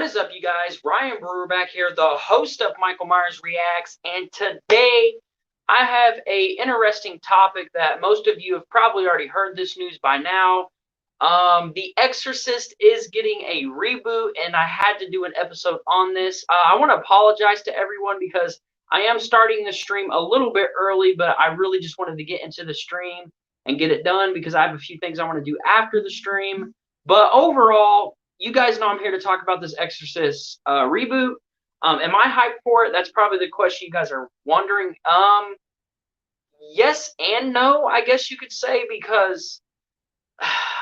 is up, you guys? Ryan Brewer back here, the host of Michael Myers Reacts, and today I have a interesting topic that most of you have probably already heard this news by now. The Exorcist is getting a reboot, and I had to do an episode on this. I want to apologize to everyone because I am starting the stream a little bit early, but I really just wanted to get into the stream and get it done because I have a few things I want to do after the stream. But overall, you guys know I'm here to talk about this Exorcist reboot. Am I hyped for it? That's probably the question you guys are wondering. Yes and no, I guess you could say, because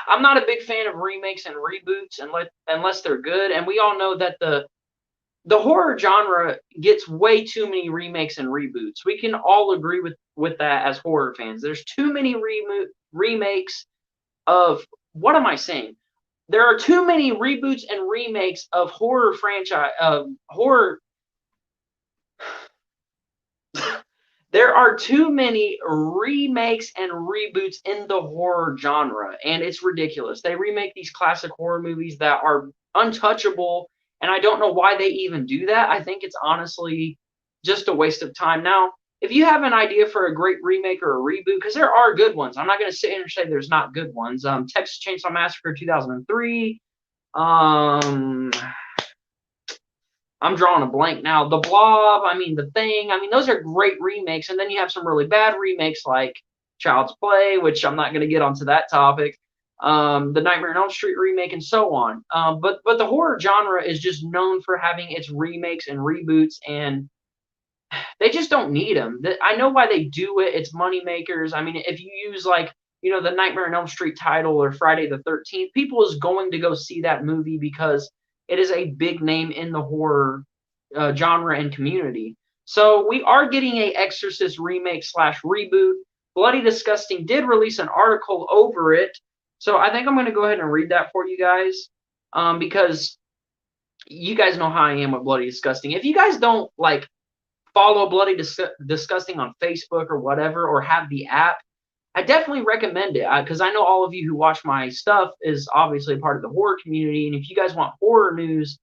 I'm not a big fan of remakes and reboots unless they're good. And we all know that the horror genre gets way too many remakes and reboots. We can all agree with that as horror fans. There's too many remakes of, what am I saying? There are too many reboots and remakes of horror franchise horror. There are too many remakes and reboots in the horror genre, and it's ridiculous. They remake these classic horror movies that are untouchable, and I don't know why they even do that. I think it's honestly just a waste of time. Now, if you have an idea for a great remake or a reboot, because there are good ones. I'm not going to sit here and say there's not good ones. Texas Chainsaw Massacre 2003. I'm drawing a blank now. The Blob, The Thing. Those are great remakes. And then you have some really bad remakes like Child's Play, which I'm not going to get onto that topic. The Nightmare on Elm Street remake, and so on. But the horror genre is just known for having its remakes and reboots, and they just don't need them. I know why they do it. It's money makers. If you use the Nightmare on Elm Street title or Friday the 13th, people is going to go see that movie because it is a big name in the horror genre and community. So we are getting a Exorcist remake / reboot. Bloody Disgusting did release an article over it. So I think I'm going to go ahead and read that for you guys because you guys know how I am with Bloody Disgusting. If you guys don't follow Bloody Disgusting on Facebook or whatever, or have the app, I definitely recommend it because I know all of you who watch my stuff is obviously a part of the horror community, and if you guys want horror news,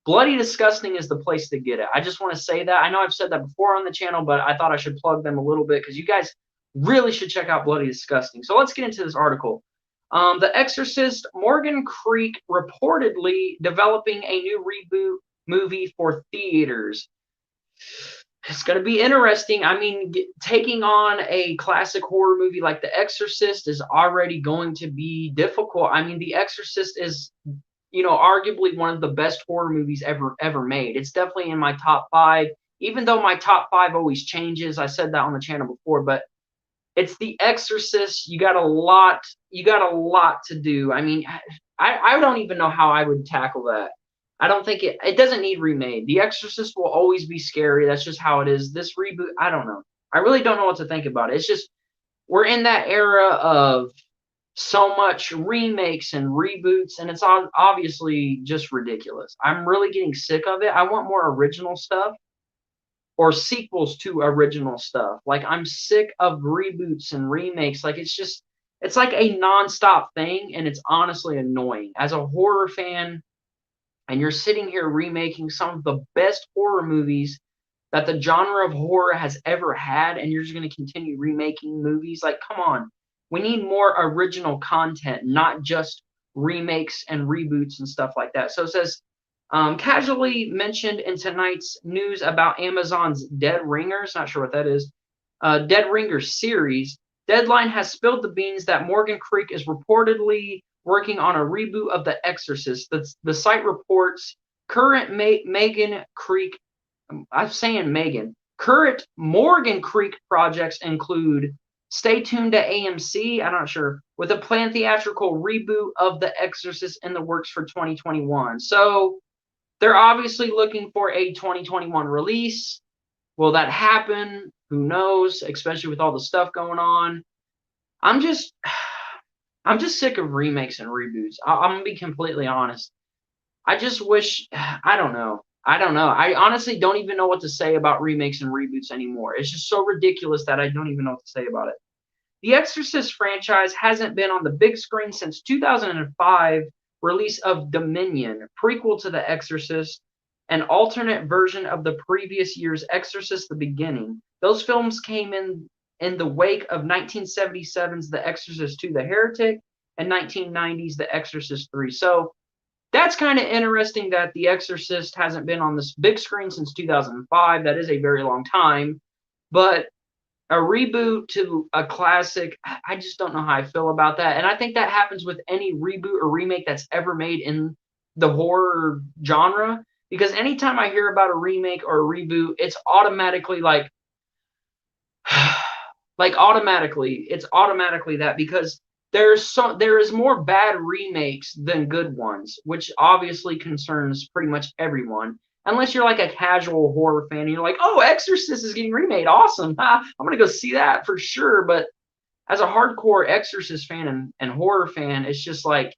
Bloody Disgusting is the place to get it. I just want to say that. I know I've said that before on the channel, but I thought I should plug them a little bit because you guys really should check out Bloody Disgusting. So let's get into this article. The Exorcist, Morgan Creek reportedly developing a new reboot movie for theaters. It's going to be interesting. Taking on a classic horror movie like The Exorcist is already going to be difficult. The Exorcist is, arguably one of the best horror movies ever made. It's definitely in my top 5, even though my top 5 always changes. I said that on the channel before, but it's The Exorcist. You got a lot to do. I don't even know how I would tackle that. I don't think it doesn't need remade. The Exorcist will always be scary. That's just how it is. This reboot, I don't know. I really don't know what to think about it. It's just, we're in that era of so much remakes and reboots, and it's obviously just ridiculous. I'm really getting sick of it. I want more original stuff or sequels to original stuff. I'm sick of reboots and remakes. It's like a nonstop thing, and it's honestly annoying. As a horror fan, and you're sitting here remaking some of the best horror movies that the genre of horror has ever had, and you're just going to continue remaking movies. Come on. We need more original content, not just remakes and reboots and stuff like that. So it says, casually mentioned in tonight's news about Amazon's Dead Ringers, not sure what that is, Dead Ringers series, Deadline has spilled the beans that Morgan Creek is reportedly working on a reboot of The Exorcist. The site reports current Morgan Creek projects include Stay Tuned to AMC, I'm not sure, with a planned theatrical reboot of The Exorcist in the works for 2021. So they're obviously looking for a 2021 release. Will that happen? Who knows, especially with all the stuff going on. I'm just sick of remakes and reboots. I'm going to be completely honest. I just wish, I don't know. I honestly don't even know what to say about remakes and reboots anymore. It's just so ridiculous that I don't even know what to say about it. The Exorcist franchise hasn't been on the big screen since 2005, release of Dominion, prequel to The Exorcist, an alternate version of the previous year's Exorcist: The Beginning. Those films came in the wake of 1977's The Exorcist II: The Heretic and 1990's The Exorcist III. So that's kind of interesting that The Exorcist hasn't been on this big screen since 2005. That is a very long time. But a reboot to a classic, I just don't know how I feel about that. And I think that happens with any reboot or remake that's ever made in the horror genre. Because anytime I hear about a remake or a reboot, it's automatically like, it's automatically that, because there is more bad remakes than good ones, which obviously concerns pretty much everyone. Unless you're like a casual horror fan and you're like, oh, Exorcist is getting remade. Awesome. I'm going to go see that for sure. But as a hardcore Exorcist fan and horror fan, it's just like,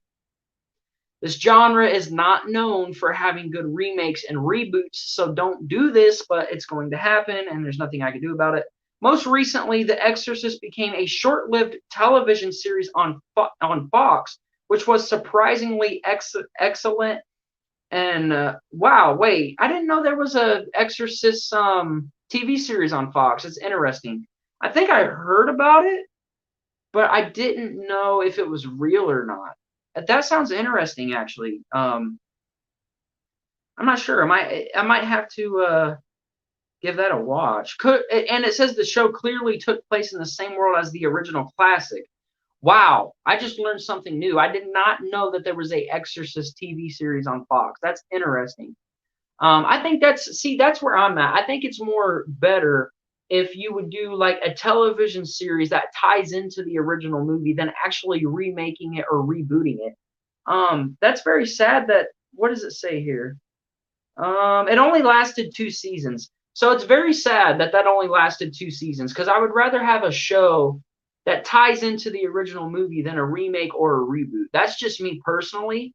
this genre is not known for having good remakes and reboots. So don't do this, but it's going to happen and there's nothing I can do about it. Most recently, The Exorcist became a short-lived television series on Fox, which was surprisingly excellent. And wow, wait, I didn't know there was a Exorcist TV series on Fox. It's interesting. I think I heard about it, but I didn't know if it was real or not. That sounds interesting, actually. I'm not sure. I might have to give that a watch. And it says the show clearly took place in the same world as the original classic. Wow, I just learned something new. I did not know that there was a Exorcist TV series on Fox. That's interesting. I think that's where I'm at. I think it's more better if you would do like a television series that ties into the original movie than actually remaking it or rebooting it. That's very sad that, what does it say here? It only lasted 2 seasons. So it's very sad that only lasted 2 seasons, because I would rather have a show that ties into the original movie than a remake or a reboot. That's just me personally.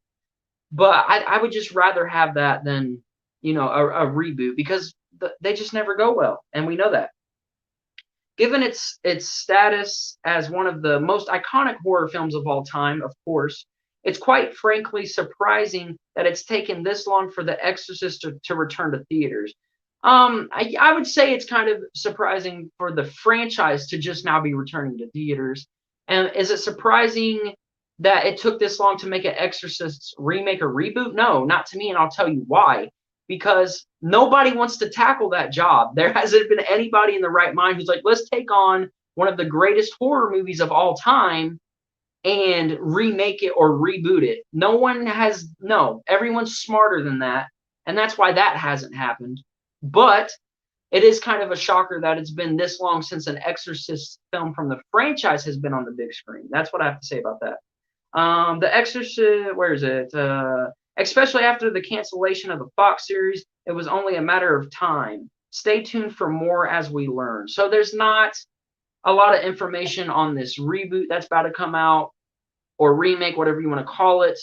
But I would just rather have that than, a reboot, because they just never go well. And we know that. Given its status as one of the most iconic horror films of all time, of course, it's quite frankly surprising that it's taken this long for The Exorcist to return to theaters. I would say it's kind of surprising for the franchise to just now be returning to theaters. And is it surprising that it took this long to make an Exorcist remake or reboot? No, not to me, and I'll tell you why. Because nobody wants to tackle that job. There hasn't been anybody in the right mind who's like, let's take on one of the greatest horror movies of all time and remake it or reboot it. Everyone's smarter than that. And that's why that hasn't happened. But it is kind of a shocker that it's been this long since an Exorcist film from the franchise has been on the big screen. That's what I have to say about that. The Exorcist, where is it? Especially after the cancellation of the Fox series, it was only a matter of time. Stay tuned for more as we learn. So there's not a lot of information on this reboot that's about to come out, or remake, whatever you want to call it.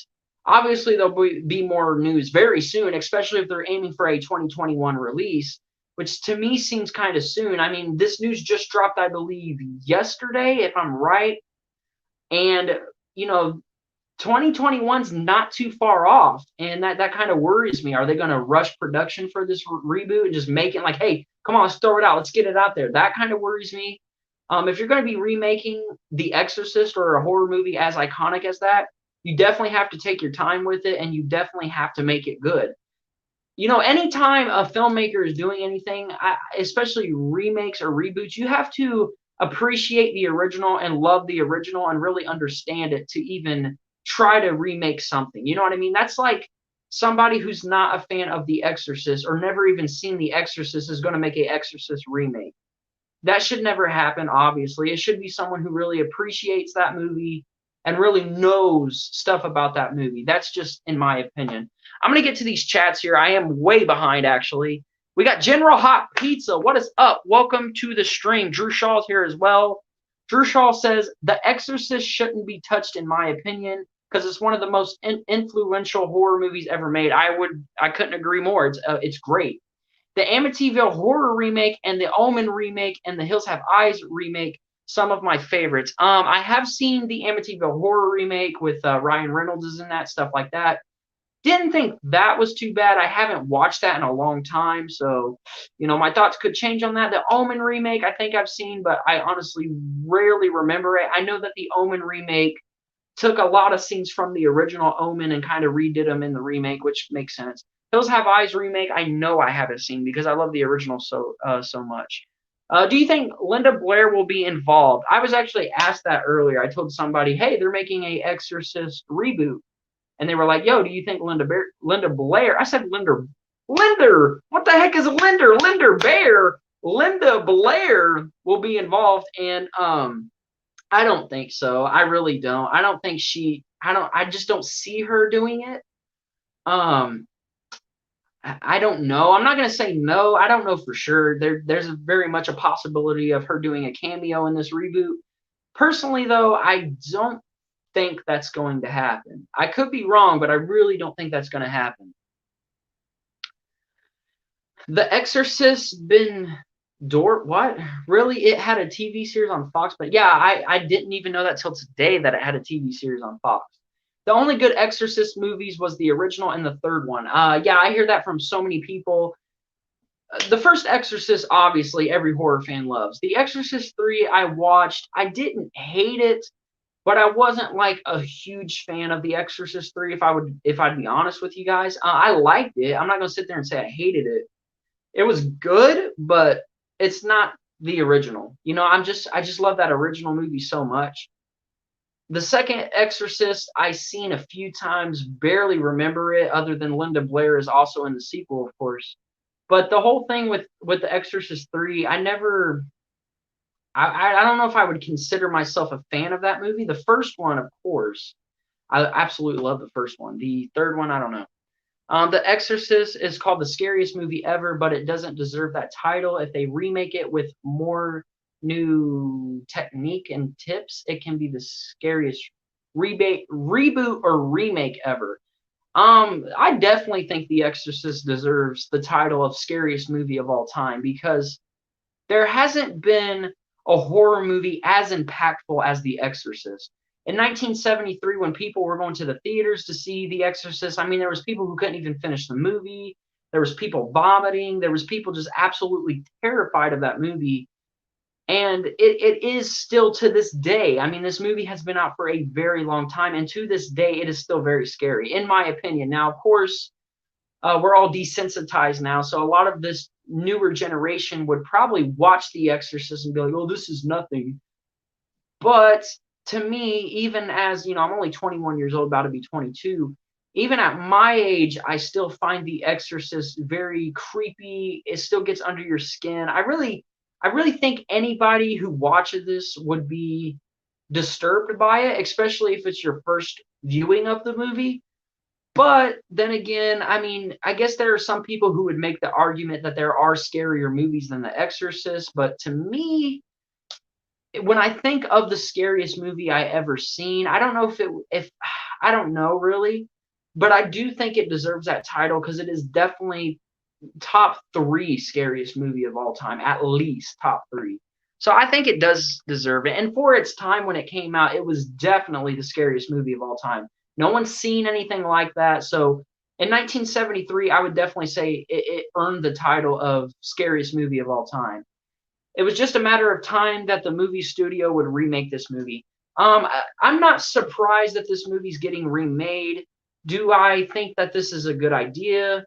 Obviously, there'll be more news very soon, especially if they're aiming for a 2021 release, which to me seems kind of soon. I mean, this news just dropped, I believe, yesterday, if I'm right. And, 2021's not too far off, and that kind of worries me. Are they going to rush production for this reboot and just make it like, hey, come on, let's throw it out, let's get it out there? That kind of worries me. If you're going to be remaking The Exorcist or a horror movie as iconic as that, you definitely have to take your time with it, and you definitely have to make it good. Anytime a filmmaker is doing anything, especially remakes or reboots, you have to appreciate the original and love the original and really understand it to even try to remake something. You know what I mean? That's like somebody who's not a fan of The Exorcist or never even seen The Exorcist is going to make an Exorcist remake. That should never happen, obviously. It should be someone who really appreciates that movie and really knows stuff about that movie. That's just in my opinion. I'm going to get to these chats here. I am way behind, actually. We got General Hot Pizza. What is up? Welcome to the stream. Drew Shaw's here as well. Drew Shaw says, The Exorcist shouldn't be touched, in my opinion, because it's one of the most influential horror movies ever made. I couldn't agree more. It's great. The Amityville horror remake and the Omen remake and the Hills Have Eyes remake some of my favorites. I have seen the Amityville horror remake with Ryan Reynolds is in that, stuff like that. Didn't think that was too bad. I haven't watched that in a long time, so my thoughts could change on that. The Omen remake, I think I've seen, but I honestly rarely remember it. I know that the Omen remake took a lot of scenes from the original Omen and kind of redid them in the remake, which makes sense. Hills Have Eyes remake, I know I haven't seen because I love the original so much. Do you think Linda Blair will be involved? I was actually asked that earlier. I told somebody, hey, they're making a Exorcist reboot. And they were like, yo, do you think Linda Blair? I said, Linda, what the heck is Linda Bear? Linda Blair will be involved. And I don't think so. I really don't. I don't think I just don't see her doing it. I don't know. I'm not going to say no. I don't know for sure. There's very much a possibility of her doing a cameo in this reboot. Personally, though, I don't think that's going to happen. I could be wrong, but I really don't think that's going to happen. The Exorcist what? Really? It had a TV series on Fox, but yeah, I didn't even know that till today that it had a TV series on Fox. The only good Exorcist movies was the original and the third one. Yeah, I hear that from so many people. The first Exorcist, obviously, every horror fan loves. The Exorcist 3 I watched. I didn't hate it, but I wasn't like a huge fan of The Exorcist 3, if I'd be honest with you guys. I liked it. I'm not gonna sit there and say I hated it. It was good, but it's not the original. I just love that original movie so much. The second Exorcist I seen a few times, barely remember it, other than Linda Blair is also in the sequel, of course. But the whole thing with The Exorcist 3, I don't know if I would consider myself a fan of that movie. The first one, of course, I absolutely love the first one. The third one, I don't know. The Exorcist is called the scariest movie ever, but it doesn't deserve that title. If they remake it with more new technique and tips, it can be the scariest reboot or remake ever. I definitely think The Exorcist deserves the title of scariest movie of all time because there hasn't been a horror movie as impactful as The Exorcist. In 1973, when people were going to the theaters to see The Exorcist, I mean, there was people who couldn't even finish the movie. There was people vomiting. There was people just absolutely terrified of that movie. And it is still to this day. I mean, this movie has been out for a very long time. And to this day, it is still very scary, in my opinion. Now, of course, we're all desensitized now. So a lot of this newer generation would probably watch The Exorcist and be like, oh, this is nothing. But to me, even as, I'm only 21 years old, about to be 22, even at my age, I still find The Exorcist very creepy. It still gets under your skin. I really think anybody who watches this would be disturbed by it, especially if it's your first viewing of the movie. But then again, I mean, I guess there are some people who would make the argument that there are scarier movies than The Exorcist. But to me, when I think of the scariest movie I ever seen, I don't know if I don't know really, but I do think it deserves that title because it is definitely top 3 scariest movie of all time, at least top 3. So I think it does deserve it. And for its time when it came out, it was definitely the scariest movie of all time. No one's seen anything like that. So in 1973, I would definitely say it earned the title of scariest movie of all time. It was just a matter of time that the movie studio would remake this movie. I'm not surprised that this movie's getting remade. Do I think that this is a good idea?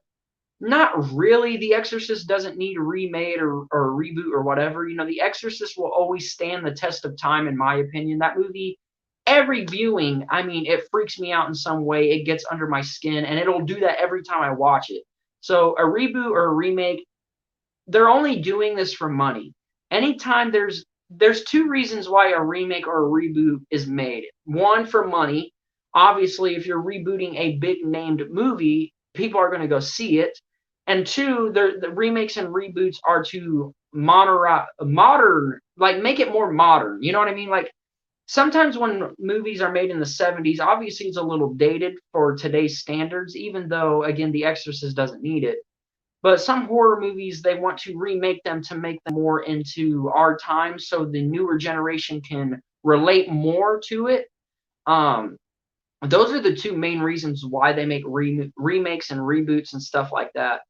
Not really. The Exorcist doesn't need remade or reboot or whatever. The Exorcist will always stand the test of time, in my opinion. That movie, every viewing, I mean, it freaks me out in some way. It gets under my skin, and it'll do that every time I watch it. So a reboot or a remake, they're only doing this for money. Anytime there's 2 reasons why a remake or a reboot is made. One, for money. Obviously, if you're rebooting a big named movie, people are going to go see it. And 2, the remakes and reboots are to modern, like make it more modern. You know what I mean? Like sometimes when movies are made in the 70s, obviously it's a little dated for today's standards, even though, again, The Exorcist doesn't need it. But some horror movies, they want to remake them to make them more into our time so the newer generation can relate more to it. Um, those are the two main reasons why they make remakes and reboots and stuff like that.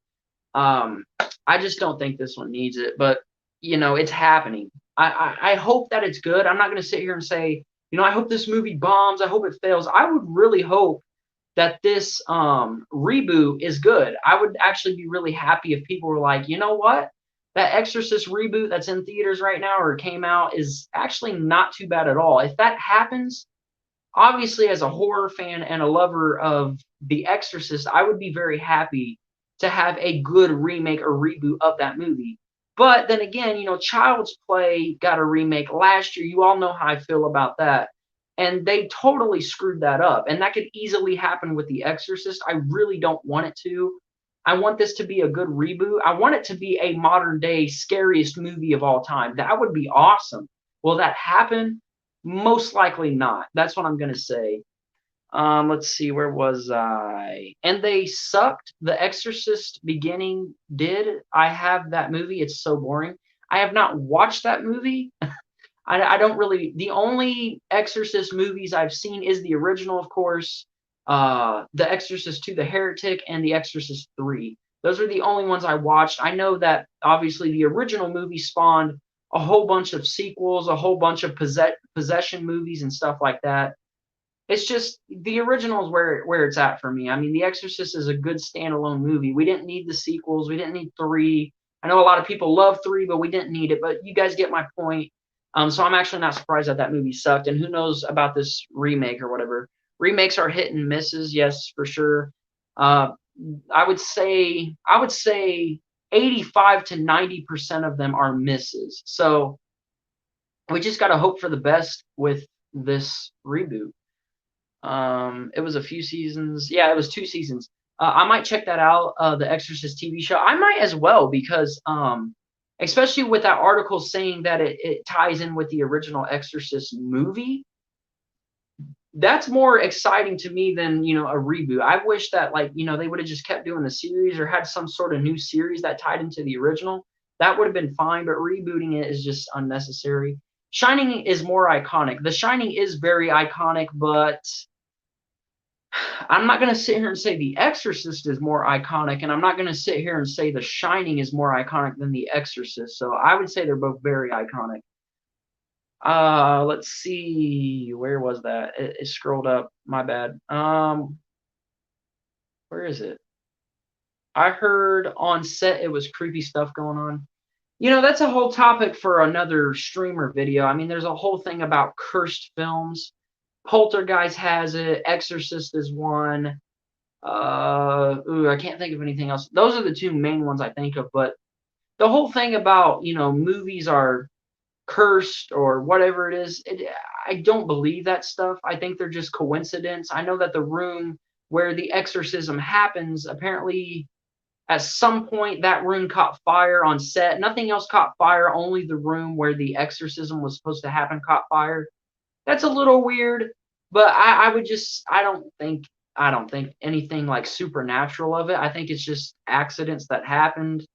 Um, I just don't think this one needs it, but it's happening. I hope that it's good. I'm not going to sit here and say, I hope this movie bombs. I hope it fails. I would really hope that this reboot is good. I would actually be really happy if people were like, you know what? That Exorcist reboot that's in theaters right now or came out is actually not too bad at all. If that happens, obviously as a horror fan and a lover of The Exorcist, I would be very happy to have a good remake or reboot of that movie. But then again, Child's Play got a remake last year. You all know how I feel about that. And they totally screwed that up. And that could easily happen with The Exorcist. I really don't want it to. I want this to be a good reboot. I want it to be a modern day scariest movie of all time. That would be awesome. Will that happen? Most likely not. That's what I'm going to say. Let's see, where was I? And they sucked. The Exorcist beginning did. I have that movie. It's so boring. I have not watched that movie. I don't really. The only Exorcist movies I've seen is the original, of course, The Exorcist 2, The Heretic, and The Exorcist 3. Those are the only ones I watched. I know that obviously the original movie spawned a whole bunch of sequels, a whole bunch of possession movies and stuff like that. It's just the original is where it's at for me. I mean, The Exorcist is a good standalone movie. We didn't need the sequels. We didn't need 3. I know a lot of people love 3, but we didn't need it. But you guys get my point. So I'm actually not surprised that movie sucked. And who knows about this remake or whatever. Remakes are hit and misses, yes, for sure. Uh, I would say 85 to 90% of them are misses. So we just got to hope for the best with this reboot. It was a few seasons. Yeah, it was 2 seasons. I might check that out, the Exorcist TV show. I might as well because especially with that article saying that it ties in with the original Exorcist movie. That's more exciting to me than, a reboot. I wish that they would have just kept doing the series or had some sort of new series that tied into the original. That would have been fine, but rebooting it is just unnecessary. Shining is more iconic. The Shining is very iconic, but I'm not going to sit here and say The Exorcist is more iconic, and I'm not going to sit here and say The Shining is more iconic than The Exorcist. So I would say they're both very iconic. Let's see. Where was that? It scrolled up. My bad. Where is it? I heard on set it was creepy stuff going on. That's a whole topic for another streamer video. I mean, there's a whole thing about cursed films. Poltergeist has it. Exorcist is one. I can't think of anything else. Those are the 2 main ones I think of. But the whole thing about, movies are cursed or whatever it is, I don't believe that stuff. I think they're just coincidence. I know that the room where the exorcism happens, apparently at some point that room caught fire on set. Nothing else caught fire. Only the room where the exorcism was supposed to happen caught fire. That's a little weird, but I don't think anything like supernatural of it. I think it's just accidents that happened.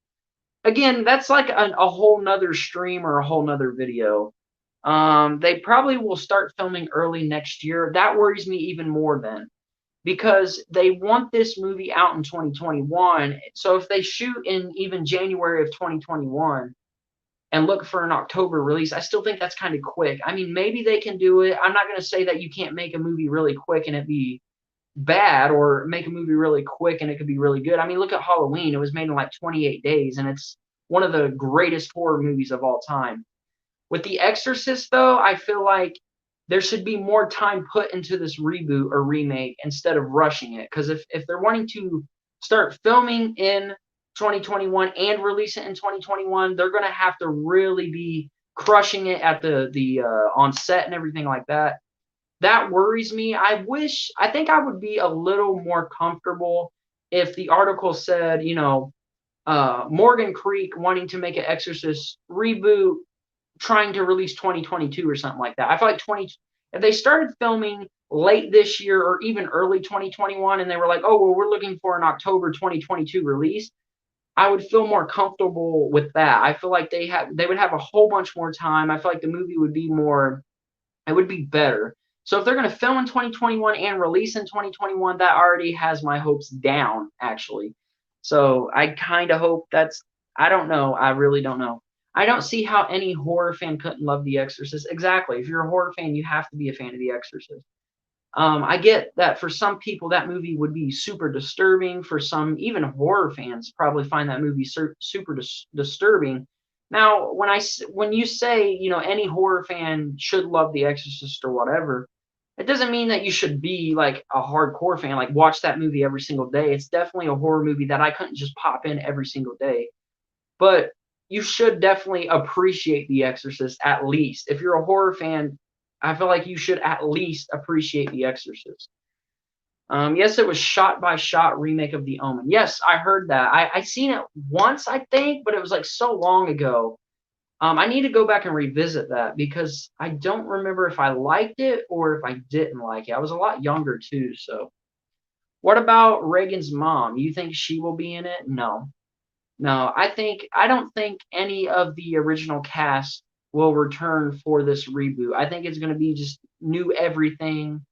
Again, that's like a whole nother stream or a whole nother video. They probably will start filming early next year. That worries me even more then, because they want this movie out in 2021. So if they shoot in even January of 2021 and look for an October release, I still think that's kind of quick. I mean, maybe they can do it. I'm not going to say that you can't make a movie really quick and it be bad, or make a movie really quick and it could be really good. I mean, look at Halloween. It was made in like 28 days, and it's one of the greatest horror movies of all time. With The Exorcist, though, I feel like there should be more time put into this reboot or remake instead of rushing it. Because if they're wanting to start filming in 2021 and release it in 2021, they're going to have to really be crushing it at the on set and everything like that. That worries me. I think I would be a little more comfortable if the article said, Morgan Creek wanting to make an Exorcist reboot, trying to release 2022 or something like that. I feel like if they started filming late this year or even early 2021 and they were like, oh, well, we're looking for an October 2022 release, I would feel more comfortable with that. I feel like they would have a whole bunch more time. I feel like the movie would be more, it would be better. So if they're going to film in 2021 and release in 2021, that already has my hopes down, actually. So I kind of hope that's, I don't know. I really don't know. I don't see how any horror fan couldn't love The Exorcist. Exactly. If you're a horror fan, you have to be a fan of The Exorcist. I get that for some people that movie would be super disturbing. For some, even horror fans probably find that movie super disturbing. Now, when you say, any horror fan should love The Exorcist or whatever, it doesn't mean that you should be like a hardcore fan, like watch that movie every single day. It's definitely a horror movie that I couldn't just pop in every single day. But you should definitely appreciate The Exorcist at least. If you're a horror fan, I feel like you should at least appreciate The Exorcist. Yes, it was shot by shot remake of The Omen. Yes, I heard that. I seen it once, I think, but it was like so long ago. I need to go back and revisit that because I don't remember if I liked it or if I didn't like it. I was a lot younger too, so. What about Reagan's mom? You think she will be in it? No. No, I don't think any of the original cast will return for this reboot. I think it's gonna be just new everything.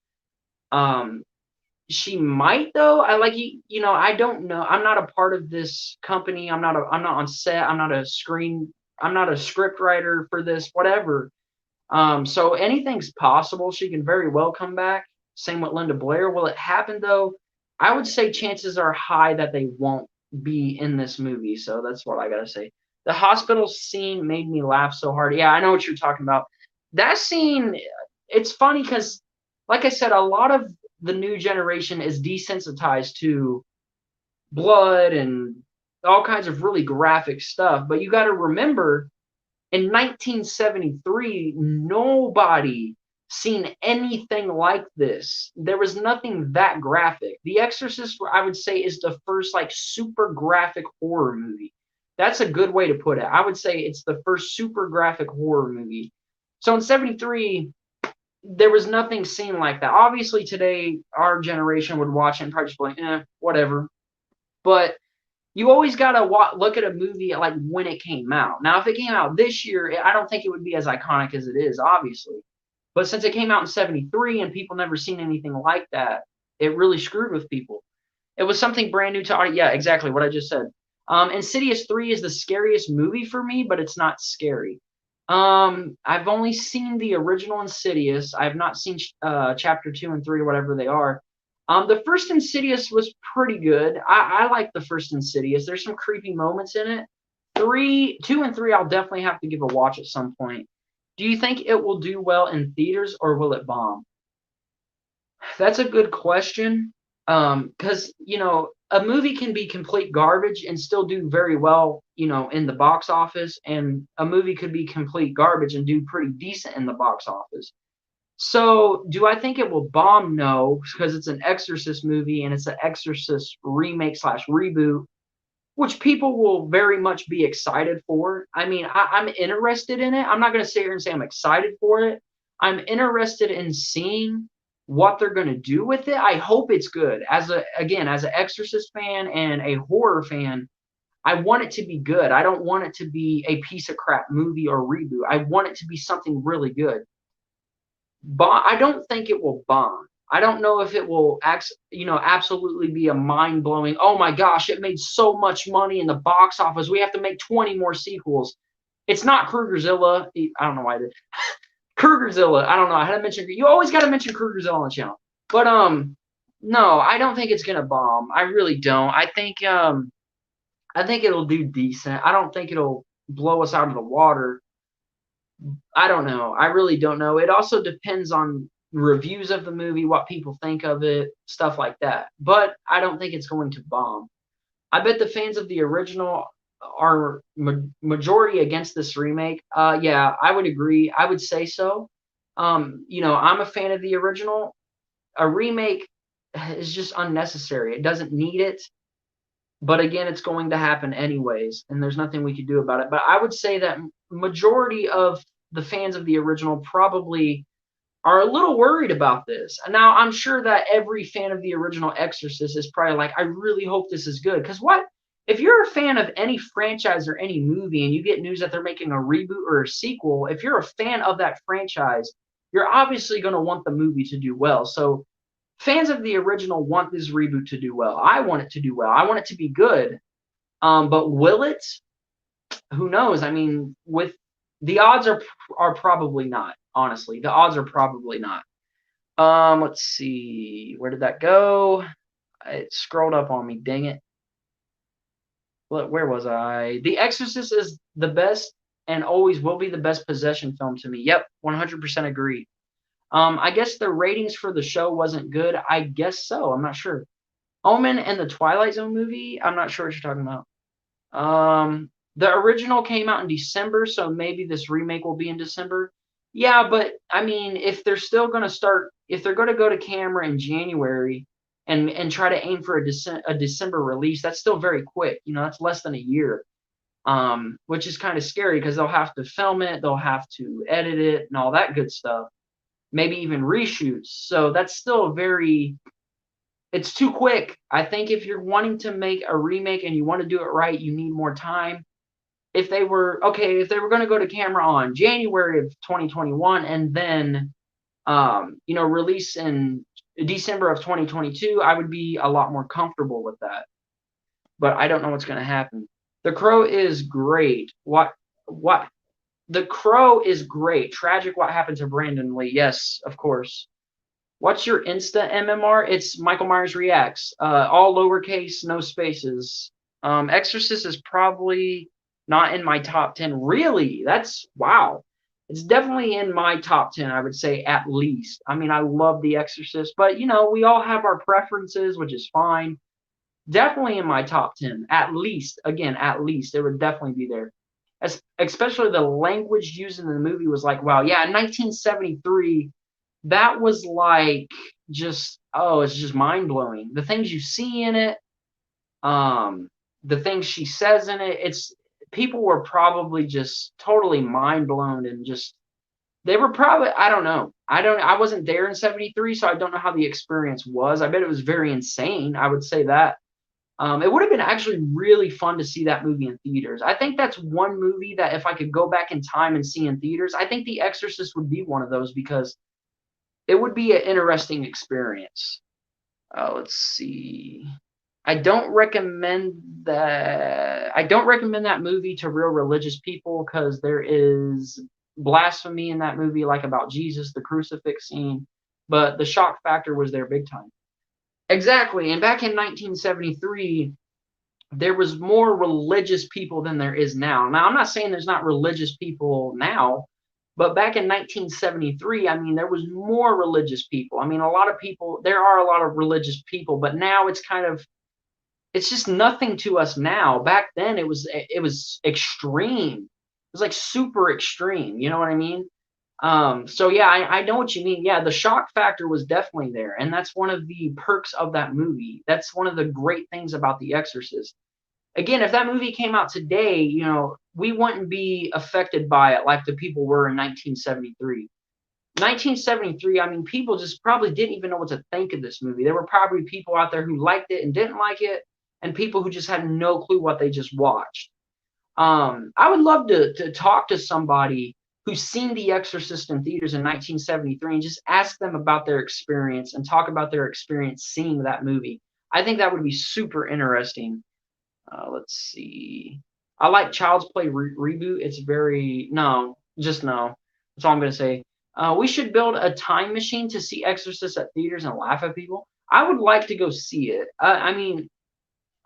Um, she might though. I don't know. I'm not a part of this company. I'm not on set. I'm not a script writer for this, whatever. So anything's possible. She can very well come back. Same with Linda Blair. Will it happen though? I would say chances are high that they won't be in this movie. So that's what I gotta say. The hospital scene made me laugh so hard. Yeah, I know what you're talking about. That scene, it's funny because, like I said, a lot of the new generation is desensitized to blood and all kinds of really graphic stuff. But you got to remember, in 1973, nobody seen anything like this. There was nothing that graphic. The Exorcist, I would say, is the first like super graphic horror movie. That's a good way to put it. I would say it's the first super graphic horror movie. So in 73, there was nothing seen like that. Obviously, today, our generation would watch it and probably just be like, whatever. But you always got to look at a movie like when it came out. Now, if it came out this year, I don't think it would be as iconic as it is, obviously. But since it came out in 73 and people never seen anything like that, it really screwed with people. It was something brand new to audience. Yeah, exactly what I just said. Insidious 3 is the scariest movie for me, but it's not scary. I've only seen the original Insidious. I have not seen chapter 2 and 3 or whatever they are. The first Insidious was pretty good. I like the first Insidious. There's some creepy moments in it. 2 and 3, I'll definitely have to give a watch at some point. Do you think it will do well in theaters or will it bomb? That's a good question. Because, a movie can be complete garbage and still do very well, in the box office, and a movie could be complete garbage and do pretty decent in the box office. So, do I think it will bomb? No, because it's an Exorcist movie and it's an Exorcist remake slash reboot, which people will very much be excited for. I mean, I'm interested in it. I'm not going to sit here and say I'm excited for it. I'm interested in seeing what they're going to do with it. I hope it's good. As an Exorcist fan and a horror fan, I want it to be good. I don't want it to be a piece of crap movie or reboot. I want it to be something really good. But I don't think it will bomb. I don't know if it will absolutely be a mind-blowing, oh my gosh, it made so much money in the box office, we have to make 20 more sequels. It's not Krugerzilla. I don't know why I did. Krugerzilla. I don't know. I had to mention, you always got to mention Krugerzilla on the channel. But no, I don't think it's gonna bomb. I really don't. I think it'll do decent. I don't think it'll blow us out of the water. I don't know. I really don't know. It also depends on reviews of the movie, what people think of it, stuff like that. But I don't think it's going to bomb. I bet the fans of the original are majority against this remake. Yeah, I would agree. I would say so. I'm a fan of the original. A remake is just unnecessary. It doesn't need it. But again, it's going to happen anyways, and there's nothing we could do about it. But I would say that majority of the fans of the original probably are a little worried about this. And now I'm sure that every fan of the original Exorcist is probably like, I really hope this is good. Because what? if you're a fan of any franchise or any movie and you get news that they're making a reboot or a sequel, if you're a fan of that franchise, you're obviously going to want the movie to do well. So fans of the original want this reboot to do well. I want it to do well. I want it to be good. But will it? Who knows? I mean, with the odds are probably not. Honestly, the odds are probably not. Let's see. Where did that go? It scrolled up on me. Dang it. Where was I? The Exorcist is the best and always will be the best possession film to me. Yep, 100% agree. I guess the ratings for the show wasn't good. I guess so. I'm not sure. Omen and the Twilight Zone movie. I'm not sure what you're talking about. The original came out in December, so maybe this remake will be in December. Yeah, but I mean, if they're still going to start, if they're going to go to camera in January and try to aim for a December release, that's still very quick. You know, that's less than a year, which is kind of scary because they'll have to film it, they'll have to edit it, and all that good stuff. Maybe even reshoots. So that's still very. It's too quick. I think if you're wanting to make a remake and you want to do it right, you need more time. If they were going to go to camera on January of 2021 and then release in December of 2022, I would be a lot more comfortable with that. But I don't know what's going to happen. The Crow is great. What? The Crow is great. Tragic what happened to Brandon Lee. Yes, of course. What's your Insta MMR? It's Michael Myers Reacts. All lowercase, no spaces. Exorcist is probably not in my top 10. Really? That's wow. It's definitely in my top 10, I would say, at least. I mean, I love The Exorcist, but, you know, we all have our preferences, which is fine. Definitely in my top 10, at least. Again, at least. It would definitely be there. Especially the language used in the movie was like, wow, yeah, in 1973, that was like just, oh, it's just mind-blowing. The things you see in it, the things she says in it, people were probably just totally mind-blown and just, they were probably, I don't know. I wasn't there in 73, so I don't know how the experience was. I bet it was very insane. I would say that. It would have been actually really fun to see that movie in theaters. I think that's one movie that if I could go back in time and see in theaters, I think The Exorcist would be one of those because it would be an interesting experience. Let's see. I don't recommend that movie to real religious people because there is blasphemy in that movie, like about Jesus, the crucifix scene. But the shock factor was there big time. Exactly. And back in 1973, there was more religious people than there is now. Now, I'm not saying there's not religious people now, but back in 1973, I mean, there was more religious people. I mean, there are a lot of religious people, but now it's just nothing to us now. Back then, it was extreme. It was like super extreme. You know what I mean? So yeah, I know what you mean. Yeah, the shock factor was definitely there, and that's one of the perks of that movie. That's one of the great things about The Exorcist. Again, if that movie came out today, you know, we wouldn't be affected by it like the people were in 1973. 1973, I mean, people just probably didn't even know what to think of this movie. There were probably people out there who liked it and didn't like it, and people who just had no clue what they just watched. I would love to talk to somebody who's seen The Exorcist in theaters in 1973 and just ask them about their experience and talk about their experience seeing that movie. I think that would be super interesting. Let's see. I like Child's Play Reboot. It's very, no, just no. That's all I'm going to say. We should build a time machine to see Exorcist at theaters and laugh at people. I would like to go see it. I mean,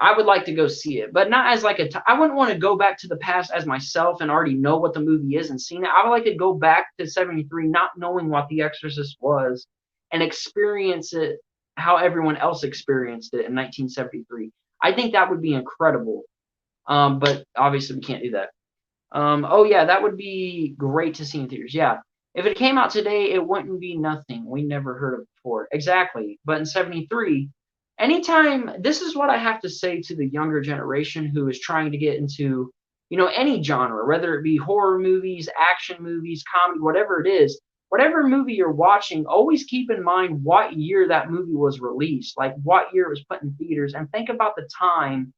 I would like to go see it, but not as like I wouldn't want to go back to the past as myself and already know what the movie is and seen it. I would like to go back to 73 not knowing what The Exorcist was and experience it how everyone else experienced it in 1973. I think that would be incredible. But obviously we can't do that. Oh yeah, that would be great to see in theaters. Yeah. If it came out today, it wouldn't be nothing we never heard of before. Exactly. But in 73, anytime, this is what I have to say to the younger generation who is trying to get into, you know, any genre, whether it be horror movies, action movies, comedy, whatever it is, whatever movie you're watching, always keep in mind what year that movie was released, like what year it was put in theaters, and think about the time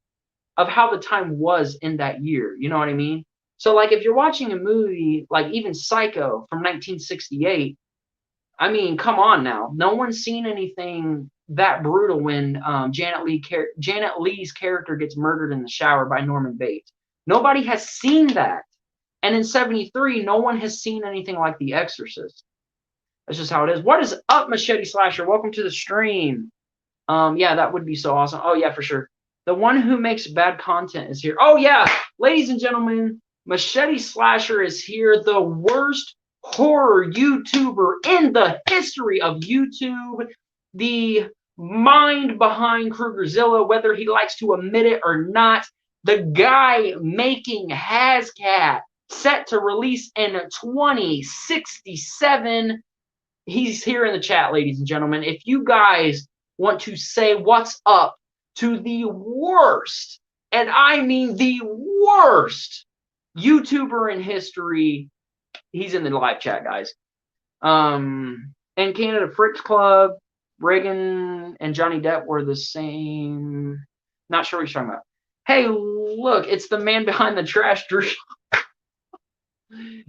of how the time was in that year. You know what I mean? So like if you're watching a movie like even Psycho from 1968, I mean, come on now. No one's seen anything that brutal when Janet Leigh's character gets murdered in the shower by Norman Bates. Nobody has seen that. And in 73, no one has seen anything like The Exorcist. That's just how it is. What is up, Machete Slasher? Welcome to the stream. Yeah, that would be so awesome. Oh, yeah, for sure. The one who makes bad content is here. Oh, yeah. Ladies and gentlemen, Machete Slasher is here. The worst horror YouTuber in the history of YouTube. The mind behind Krugerzilla, whether he likes to admit it or not. The guy making Hazcat, set to release in 2067. He's here in the chat, ladies and gentlemen. If you guys want to say what's up to the worst, and I mean the worst YouTuber in history, he's in the live chat, guys. In Canada, Fritz Club, Reagan and Johnny Depp were the same. Not sure what he's talking about. Hey, look, it's the man behind the trash, Drew.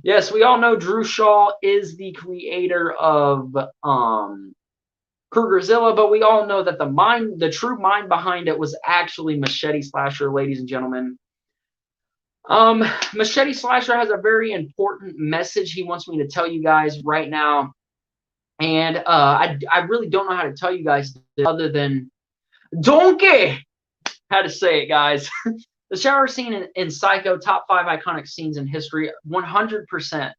Yes, we all know Drew Shaw is the creator of Krugerzilla, but we all know that the true mind behind it was actually Machete Slasher, ladies and gentlemen. Machete Slasher has a very important message he wants me to tell you guys right now. And I really don't know how to tell you guys this other than donkey. How to say it, guys. The shower scene in Psycho, top 5 iconic scenes in history, 100%.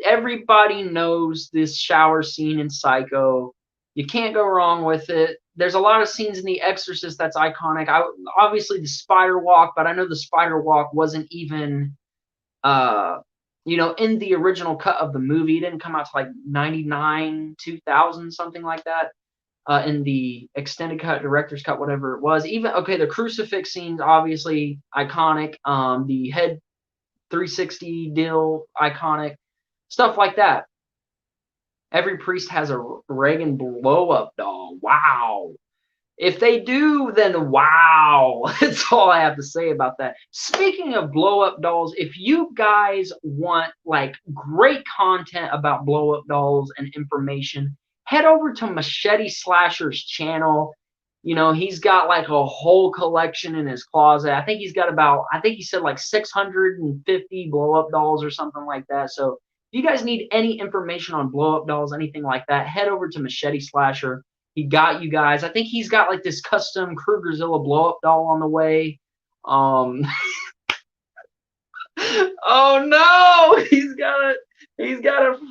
Everybody knows this shower scene in Psycho. You can't go wrong with it. There's a lot of scenes in The Exorcist that's iconic. Obviously, the spider walk, but I know the spider walk wasn't even, you know, in the original cut of the movie. It didn't come out to like 99, 2000, something like that. In the extended cut, director's cut, whatever it was. Even, okay, the crucifix scene's obviously iconic. The head 360 deal, iconic. Stuff like that. Every priest has a Reagan blow-up doll. Wow. If they do, then wow. That's all I have to say about that. Speaking of blow-up dolls, if you guys want like great content about blow-up dolls and information, head over to Machete Slasher's channel. You know, he's got like a whole collection in his closet. I think he's got about, I think he said like 650 blow-up dolls or something like that. So if you guys need any information on blow-up dolls, anything like that, head over to Machete Slasher. He got you guys. I think he's got like this custom Krugerzilla blow-up doll on the way. Oh no, he's got a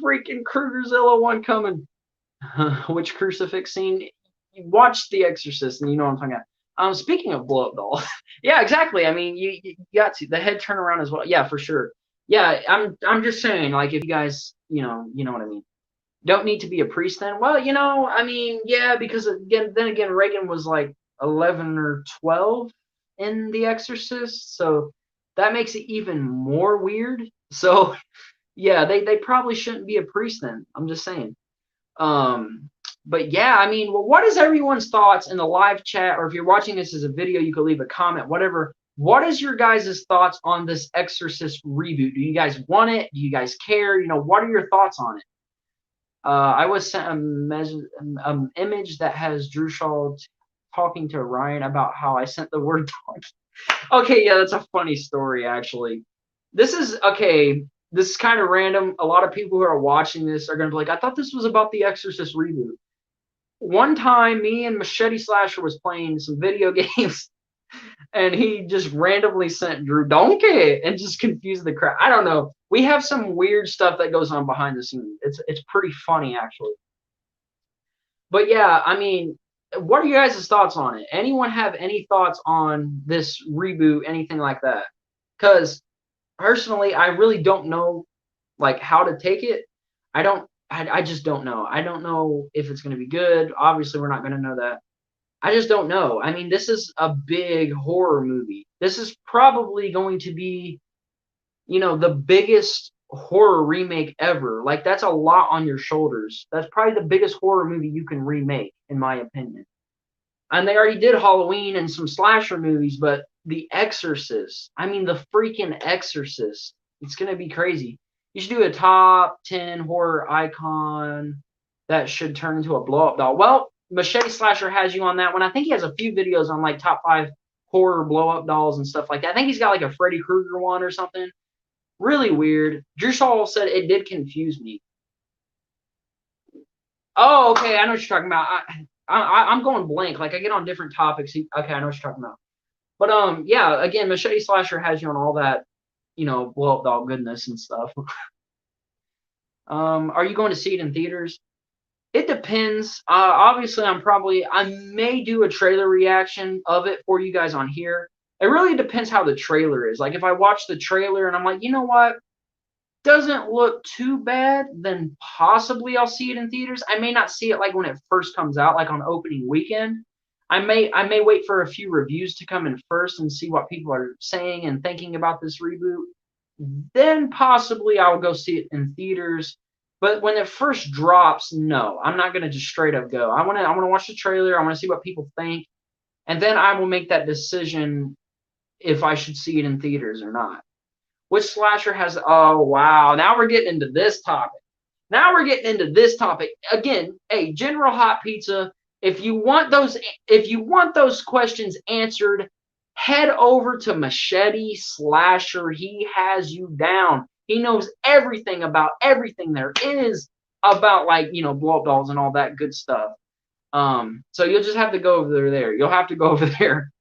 freaking Krugerzilla one coming. Which crucifix scene? You watch The Exorcist and you know what I'm talking about. Speaking of blow-up doll, yeah, exactly. I mean, you got to the head turn around as well. Yeah, for sure. Yeah, I'm just saying, like, if you guys, you know what I mean. Don't need to be a priest then. Well, you know, I mean, yeah, because then again, Reagan was like 11 or 12 in The Exorcist, so that makes it even more weird. So, yeah, they probably shouldn't be a priest then. I'm just saying. But yeah, I mean, well, what is everyone's thoughts in the live chat, or if you're watching this as a video, you could leave a comment, whatever. What is your guys' thoughts on this Exorcist reboot? Do you guys want it? Do you guys care? You know, what are your thoughts on it? I was sent an image that has Drew Shaw talking to Ryan about how I sent the word dog. Okay, yeah, that's a funny story, actually. This is, okay, this is kind of random. A lot of people who are watching this are going to be like, I thought this was about the Exorcist reboot. One time, me and Machete Slasher was playing some video games, and he just randomly sent Drew Donkey and just confused the crowd. I don't know. We have some weird stuff that goes on behind the scenes. It's pretty funny, actually. But yeah, I mean, what are you guys' thoughts on it? Anyone have any thoughts on this reboot, anything like that? Because personally, I really don't know like how to take it. I just don't know. I don't know if it's going to be good. Obviously, we're not going to know that. I just don't know. I mean, this is a big horror movie. This is probably going to be, you know, the biggest horror remake ever. Like, that's a lot on your shoulders. That's probably the biggest horror movie you can remake, in my opinion. And they already did Halloween and some slasher movies, but The Exorcist. I mean, the freaking Exorcist. It's gonna be crazy. You should do a top 10 horror icon that should turn into a blow up doll. Well, Machete Slasher has you on that one. I think he has a few videos on like top 5 horror blow up dolls and stuff like that. I think he's got like a Freddy Krueger one or something. Really weird. Drew Shaw said it did confuse me. Oh, okay. I know what you're talking about. I'm going blank. Like I get on different topics. Okay, I know what you're talking about. But yeah. Again, Machete Slasher has you on all that, blow up doll goodness and stuff. Are you going to see it in theaters? It depends. Obviously, I may do a trailer reaction of it for you guys on here. It really depends how the trailer is. Like if I watch the trailer and I'm like, you know what? Doesn't look too bad, then possibly I'll see it in theaters. I may not see it like when it first comes out, like on opening weekend. I may wait for a few reviews to come in first and see what people are saying and thinking about this reboot. Then possibly I'll go see it in theaters. But when it first drops, no, I'm not gonna just straight up go. I wanna watch the trailer. I wanna see what people think, and then I will make that decision if I should see it in theaters or not. Which slasher has? Oh wow! Now we're getting into this topic. Again. Hey, General Hot Pizza. If you want those questions answered, head over to Machete Slasher. He has you down. He knows everything about everything there is about blow up dolls and all that good stuff. So you'll just have to go over there. You'll have to go over there.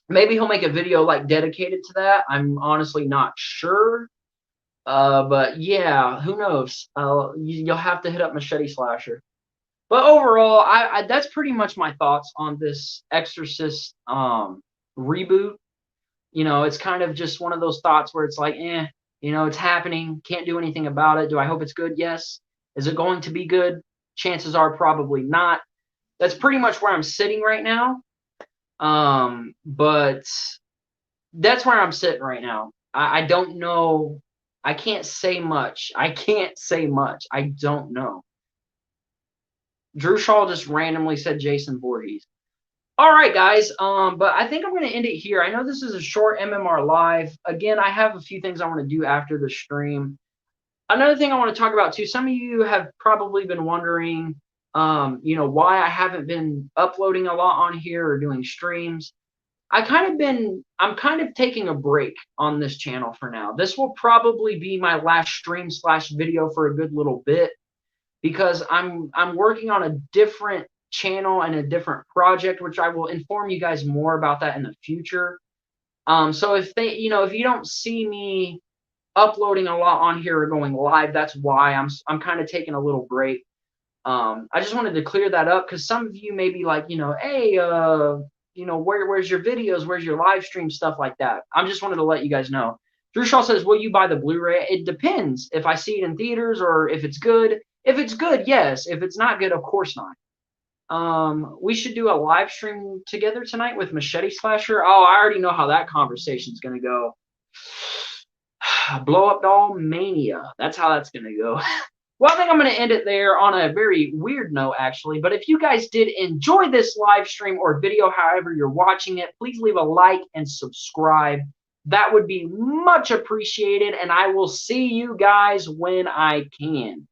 Maybe he'll make a video like dedicated to that. I'm honestly not sure. But yeah, who knows? You'll have to hit up Machete Slasher. But overall, I that's pretty much my thoughts on this Exorcist reboot. It's kind of just one of those thoughts where it's like, it's happening. Can't do anything about it. Do I hope it's good? Yes. Is it going to be good? Chances are probably not. That's pretty much where I'm sitting right now. But that's where I'm sitting right now. I don't know. I can't say much. I don't know. Drew Shaw just randomly said Jason Voorhees. All right, guys. But I think I'm going to end it here. I know this is a short MMR live. Again, I have a few things I want to do after the stream. Another thing I want to talk about too. Some of you have probably been wondering, why I haven't been uploading a lot on here or doing streams. I'm kind of taking a break on this channel for now. This will probably be my last stream/video for a good little bit because I'm working on a different channel and a different project, which I will inform you guys more about that in the future. So if you don't see me uploading a lot on here or going live, that's why I'm kind of taking a little break. I just wanted to clear that up because some of you may be like, hey, where's your videos? Where's your live stream? Stuff like that. I just wanted to let you guys know. Drew Shaw says, will you buy the Blu-ray? It depends if I see it in theaters or if it's good. If it's good, yes. If it's not good, of course not. We should do a live stream together tonight with Machete Slasher. Oh, I already know how that conversation's going to go. Blow up doll mania. That's how that's going to go. Well, I think I'm going to end it there on a very weird note, actually. But if you guys did enjoy this live stream or video, however you're watching it, please leave a like and subscribe. That would be much appreciated. And I will see you guys when I can.